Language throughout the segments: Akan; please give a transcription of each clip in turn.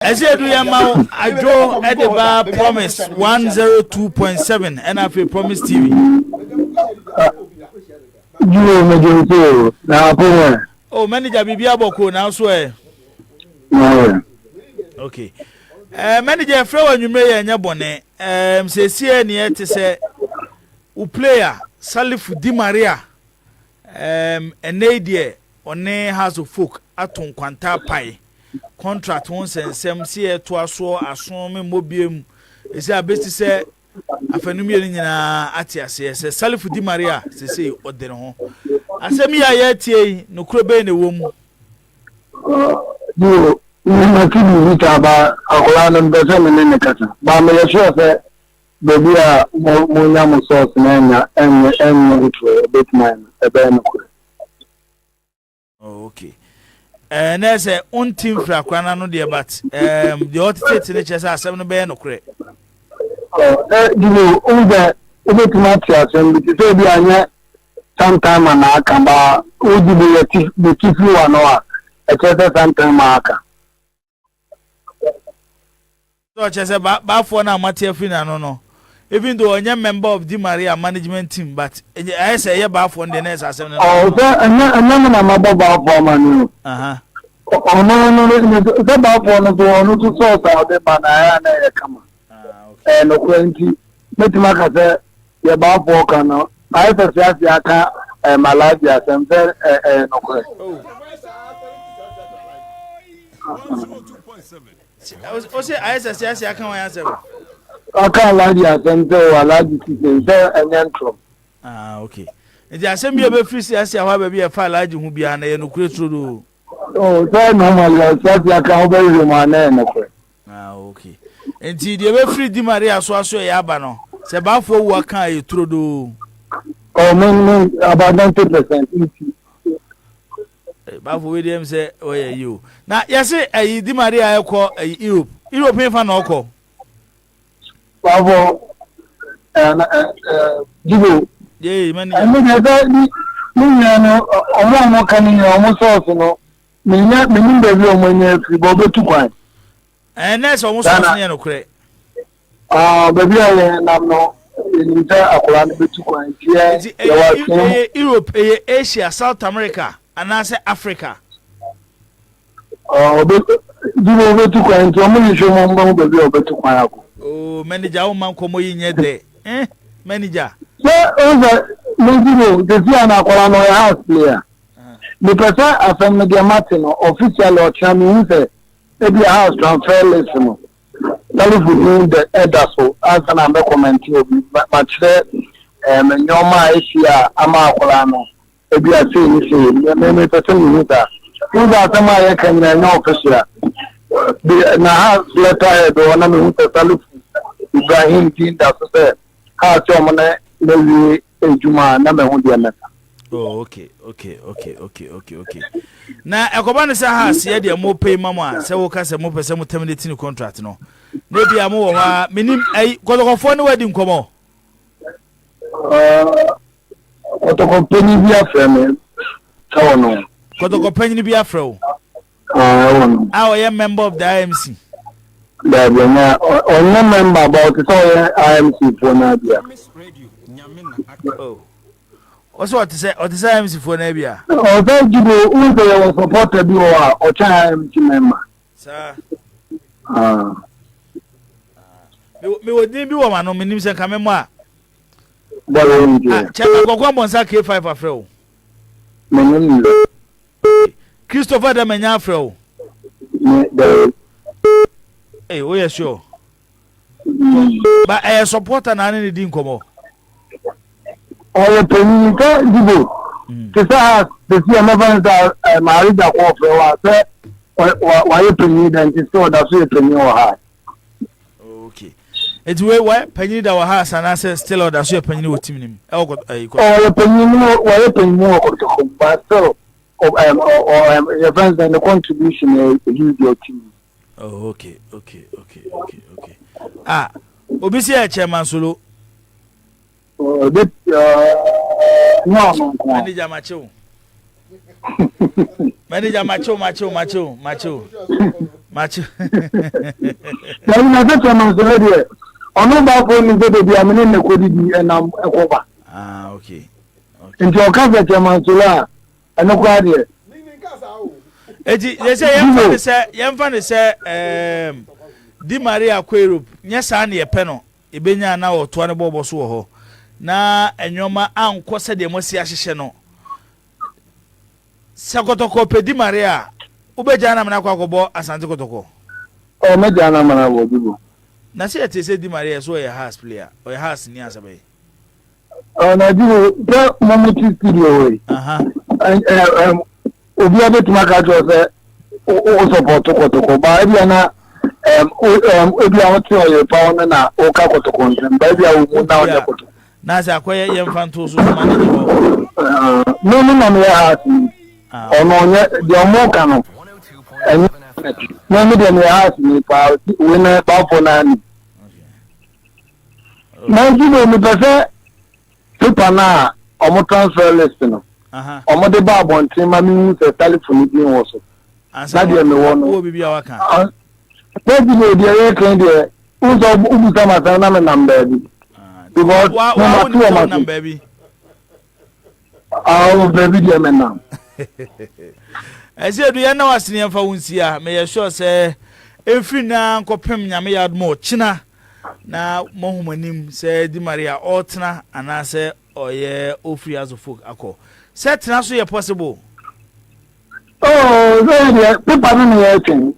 Asiedu Yamau Ajo Edeba Promise 102.7 NFA Promise TV. Oh, manager Bibia Boko now swear. Okay. Manager Frewa Numere and Yabone. Say, see, near to say, U player Salifu Di Maria. And Nadia on ne House of Folk Aton Quanta Pai. Contract once and some see to a so as mobium. Is there a best to say a phenomenon in Atia says Salifu Di Maria, say, or the home. I say me, I yet no crab in the womb. You know, about Akolan and Benjamin in the Cata. But may assure that baby are more young source and a bit man, a band. Okay. And there's a own team for Aquana, no dear, but the authorities in the chess are 7 band or credit. You know, all that over to Matthias and the baby sometime and I come back, would you be a chief you are no, a cheddar sometime marker. So I said, but for now, Mattia Fina, no. Even though I'm a member of the Maria management team, but I say, about for the next assembly. Oh, and I'm about for money. Oh, no, it's about for no to sort out the banana come. And no 20, let me make a say, about for canoe. I have just Yaka and Maladia and very no question. I say, I said, I can't answer. I can't lie and so I like to there and then from. Okay. And the assembly of a free as I have a fire large who be an no critical. Oh, so normally, I can't very my name. Okay. And see, the free Di Maria so Yabano. Sabafo work I through do. Oh, man, about 90%. Bafu William say, oh, yeah, you. Now, yes, I Di Maria, I call a European fan or call. Bravo, and you. Yea, many. I mean, I can almost also meaning the room when you go to one. And that's almost no credit. Baby, I am not in Europe, Asia, South America, and I say Africa. Oh, but you go to one, so many show one baby over to one. Oh, manager, man, come in your day. Manager. Yeah, over the Fiana Colano house player. Because I from the Martin official or Chamin, maybe a house transfer listen. That is within the Edaso as an amber comment much there. And your my Asia, Ama Colano. Maybe I say, you may person with that. Who's out of my can know official? Now, letter, the one who Salifu Ibrahim Manager, how Tomane, maybe a Juma, number 1. Oh, okay. Now, a Cobana has said the more pay Mamma, so can some more person terminating contract. No, maybe I'm more minim a Kotoko wedding come on. Kotoko penny be a friend. So no. Kotoko penny be a fro. Our young member of the IMC. There be no member about it all IMC for Nadia. Oh. What's what to say? Or the IMC for Nabia? Oh, thank you. Who was supported you or IMC member? Sir. Me would be one of my names and come more. Check on K5 Afro. Christopher the Manafro. Hey, we are sure. But I support an enemy didn't come on. Or a penny, to say, the Siamavans are married that war why you penny than to store that you penny or high. Okay. It's way why penny that was and I said still or that's your penny with him. Or a penny more, but so. Or your friends and the contribution is your team. Oh, okay. Obisi chairman solo. No, Manager macho. Match. Then I said to my lady, on no back when you go to be a minute and could be a cover. Ah, okay. Into your cover, Chairman Sula, and no idea. They say, Yamfan say, Di Maria Querup, yes, I need a penal. Ibenya na o 20 bobo so ho. Na enyoma anko se de mosi ahyehye no. Sakotoko pe Di Maria, ubeja na mena kwa kobo Asante Kotoko. Oh, meja na mana wo bibo. Na se ete se Di Maria so a house player, or a house ni asabe. Oh, na bibo, the moment studio way. Obi abetuma ka jo se o support Kotoko ba bia na obi awon ti o ye pa won na o ka Kotoko ntem ba bia wo mu na o je Kotoko na se akoye ye mfanto so manage ho no na me ha si ono nye de omo ka no no me de me ha si pa we na pa fo na ni na ji no me pese paper na omo transfer list no omo de ba abontin ma mi se telephone bi wo so na de me wo no o bibia waka Maybe the can there. Who's up Ubusama Sana number? Because wow, baby. Oh, baby, dear man. I said, we are now asking for Unsia. May I sure say, if you now copim Yamia more China. Now, Mohumanim said Di Maria Altna, and I say, oh, yeah, all free as a folk. I call. Set now, possible. Oh, there, people are doing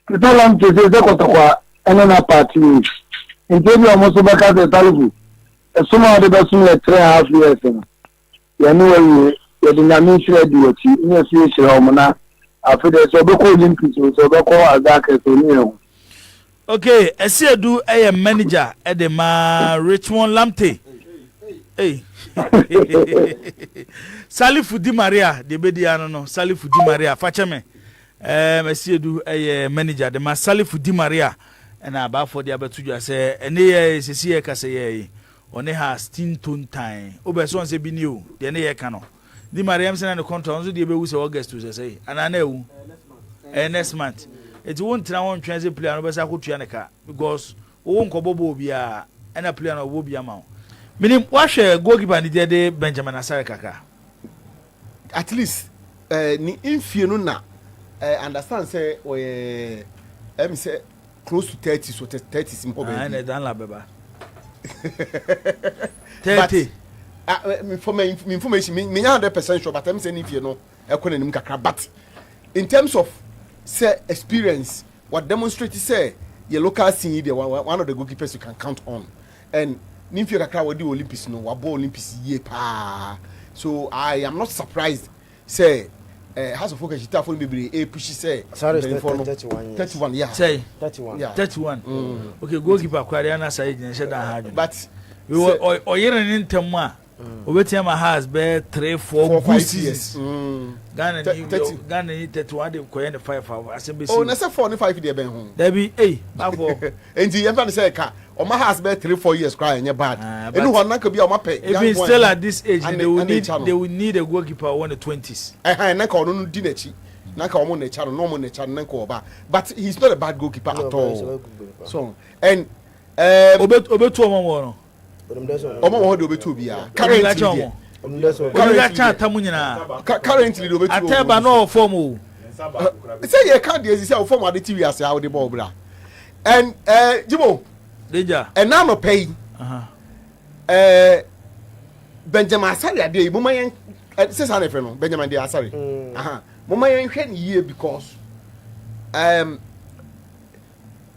the problem is the Kotoko and then a party. In case you almost back at the Salifu, some of the best in 3.5 years. You know, you did not mention it. You see, Homana, after the Soboko Olympics, so Boko Azaka. Okay, Asiedu a manager at the Richmond Lamte. Hey, Salifu Di Maria, the Bediano, Salifu Di Maria, Fachame. Asiedu a manager the Salifu Di Maria and about for the abetuja say and is a see ka say on has tin tone time obeson say be new the na cano Di Maria say na contract so dey be say August to say and na ewu next month it won't na one transit player no be say akotua ne ka because wo nkobobo bia and a player no wo bia ma minim wa hwe goalkeeper ni de Benjamin Asare kaka at least ni infie no na understand say we say close to 30 so 30 simple baby and dan la beba 30 for my information me 100% sure but I'm saying if you know ekonanim kakra but in terms of say experience what demonstrate say your local scene there one of the goalkeepers you can count on and nimfie kakra we the Olympics no wa ball Olympics ye pa so I am not surprised say House of Focus Chita for me push say 31 yeah say 31 yeah 31 okay goalkeeper Kwariana say you said that but we were oyere ni ntem a obetia ma has be 3-4 good seasons Ghana 31 dey koye 5 asembe oh na say 4 5 dey ben ho there be babo enti yemfa say ka o ma has be 3-4 years cry anya bad enu ho na ka bia o ma pay even still at this age they will need a goalkeeper on the 20s na ka onu di na chi na ka omo na cha no omo na cha na ka oba but he's not a bad goalkeeper at all so and obetu omo no omo wo de obetu bia currently currently the obetu ateba no form o say you can't dey say form at the TV as how the ball bra and Jibo danger and now no pay Benjamin Asare dey mo man say say na no Benjamin dey Asare mo man hwe ni ye because and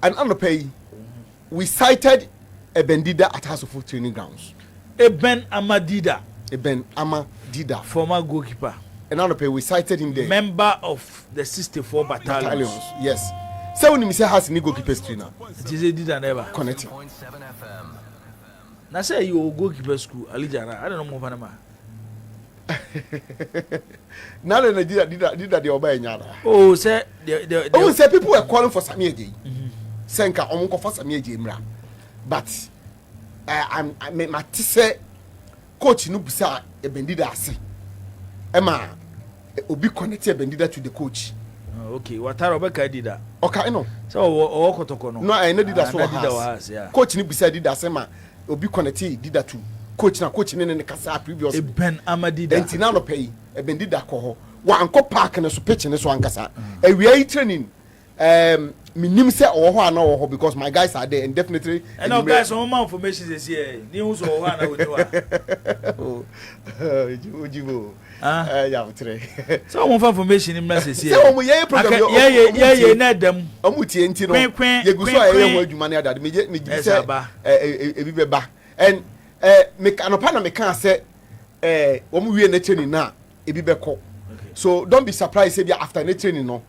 no pay we cited a Bendida at House of Training Grounds. Eben Amadida, former goalkeeper. And now we cited him there. Member of the 64 battalions. Yes. So when you say has any goalkeepers trainer, it is a did never connecting. Now say you goalkeeper school, Alijana. I don't know more Panama. Now they did that the obey nyara. Oh, say say people were calling for Samieji. Senka omunko for Samieji mra. But I say coach no bisa e Bendida ase. Emma obi connect Bendida to the coach. Okay, wataro beka dida. Okay, no. So o Kotoko no. No, I no dida so has. Yeah. Coach ni bisa dida sema obi connect dida too. Coach ne kasa previous. Ben Amadida. Enti na no pay. E ben dida ko ho. Wa anko park ne so pitch ne so ankasa. E we training. Minim say or ho ana or ho because my guys are there and definitely. And now guys, some more information is here. Ni who so ho ana we do. Ojibo. Yeah, tre. So more information in message here. Say omo ye program ye na dem. Omo tie enti no. Ye gu so aye ho adwuma na dad. Me say ebi beba. And me anopa na me kan say omo wie na training na ebi beko. So don't be surprised if after na training no.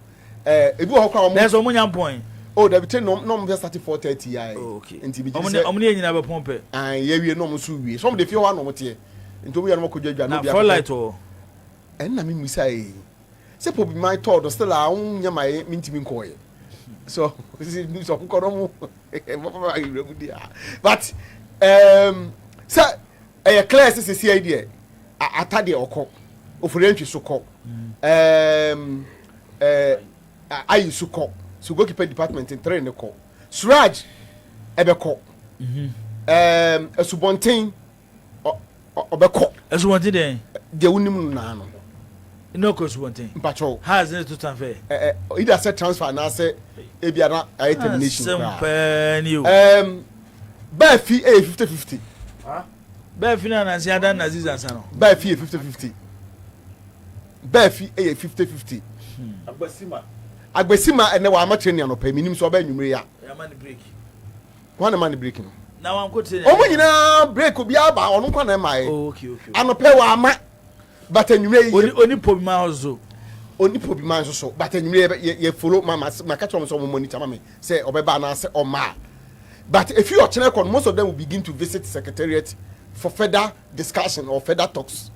Ebi ho kwa omo. There's omo nyam point. Oh, the train no start 4:30 ya. Okay. Enti bi say omo ne nyina be pompe. Ye wie no mo so wie. Some dey feel one no mo tie. Enti omo ya no kodwadwa no bia. Na for light o. En na me misa e. Se po be my thought still a unya my mintimi nkoye. So, so ko no mo. But say e clear say see idea. Atade okọ. Ofurentwi so kọ. Ayi so kọ. So goalkeeper department in train ko. Suraj ebeko. Asubonten obeko. Asubonten den. De unim na no. No coach wanting. Patrol. Has it to transfer? Either set transfer now say ebiana termination. Buy fee 50-50. Buy fee na si adan na ziza sana. Buy fee 50-50. Buy fee 50-50. Agbesima ene wa ma training no pay minim so ba nwumre ya. Ya man break. One man break no. Na wan ko training. Omo nyina break obi aba onu kwa na mai. Okay. Anope wa ma but anyway oni pobi ma ozo oni pobi ma so but anyway ye follow mama catch on some monitor mama say obeba na say oma but if you are channel most of them will begin to visit secretariat for further discussion or further talks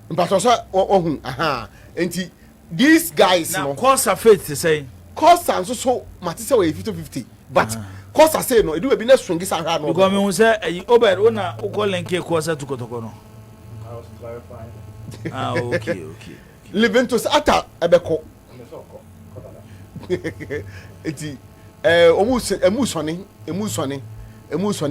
but also ohun enti these guys now course of faith to say course and so mati say we 50-50 but course say no e do be na swing say ha no because me say obed una uko lenke course to Kotoko no I was clarifying. Okay. Leventus ata ebeko. Eti emu sone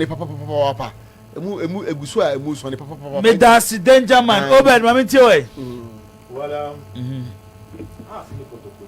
papa. Emu egusu a emu sone papa. Me that's danger man. Obed mama tie we. Well, Asante Kotoko.